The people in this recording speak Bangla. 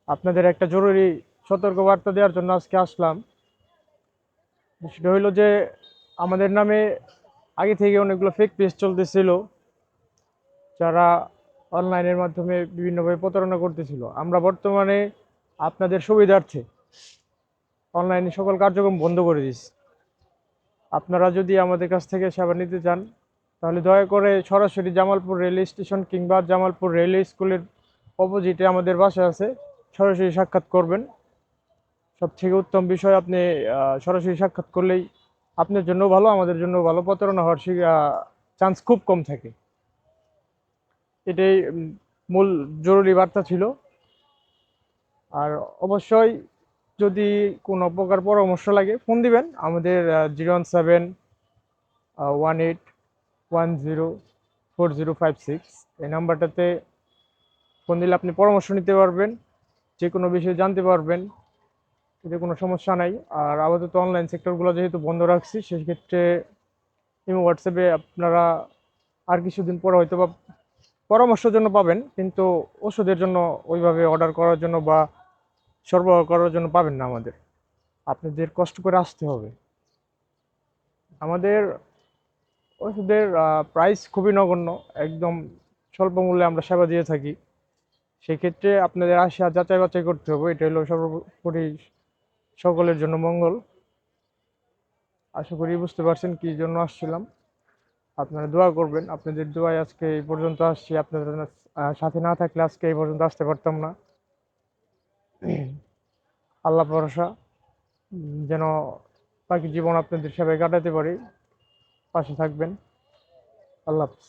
আপনাদের একটা জরুরি সতর্ক বার্তা দেওয়ার জন্য আজকে আসলাম। সেটা হইলো যে আমাদের নামে আগে থেকে অনেকগুলো ফেক পেজ চলতেছিল, যারা অনলাইনের মাধ্যমে বিভিন্নভাবে প্রতারণা করতেছিল। আমরা বর্তমানে আপনাদের সুবিধার্থে অনলাইনে সকল কার্যক্রম বন্ধ করে দিয়েছি। আপনারা যদি আমাদের কাছ থেকে সেবা নিতে চান, তাহলে দয়া করে সরাসরি জামালপুর রেল স্টেশন কিংবা জামালপুর রেল স্কুলের অপোজিটে আমাদের বাসা আছে, সরাসরি সাক্ষাৎ করবেন। সবথেকে উত্তম বিষয়, আপনি সরাসরি সাক্ষাৎ করলেই আপনার জন্য ভালো, আমাদের জন্য ভালো। প্রতারণা হওয়ার চান্স খুব কম থাকে। এটাই মূল জরুরি বার্তা ছিল। আর অবশ্যই যদি কোনো প্রকার পরামর্শ লাগে ফোন দিবেন আমাদের 01718104056 এই নাম্বারটাতে ফোন দিলে আপনি পরামর্শ নিতে পারবেন, যে কোনো বিষয়ে জানতে পারবেন। এতে কোনো সমস্যা নাই। আর আপাতত অনলাইন সেক্টরগুলো যেহেতু বন্ধ রাখছি, সেক্ষেত্রে হোয়াটসঅ্যাপে আপনারা আর কিছুদিন পরে হয়তো বা পরামর্শের জন্য পাবেন, কিন্তু ওষুধের জন্য ওইভাবে অর্ডার করার জন্য বা সরবরাহ করার জন্য পাবেন না। আপনাদের কষ্ট করে আসতে হবে। আমাদের ওষুধের প্রাইস খুবই নগণ্য, একদম স্বল্প মূল্যে আমরা সেবা দিয়ে থাকি। সেক্ষেত্রে আপনাদের আসা যাচাই বাছাই করতে হবে, এটা হলো সর্বোপরি সকলের জন্য মঙ্গল। আশা করি বুঝতে পারছেন কি জন্য আসছিলাম। আপনারা দোয়া করবেন, আপনাদের দোয়ায় আজকে এই পর্যন্ত আসছি। আপনাদের সাথে না থাকলে আজকে এই পর্যন্ত আসতে পারতাম না। আল্লাহ ভরসা, যেন বাকি জীবন আপনাদের সেবায় কাটাতে পারি। পাশে থাকবেন। আল্লাহ হাফেজ।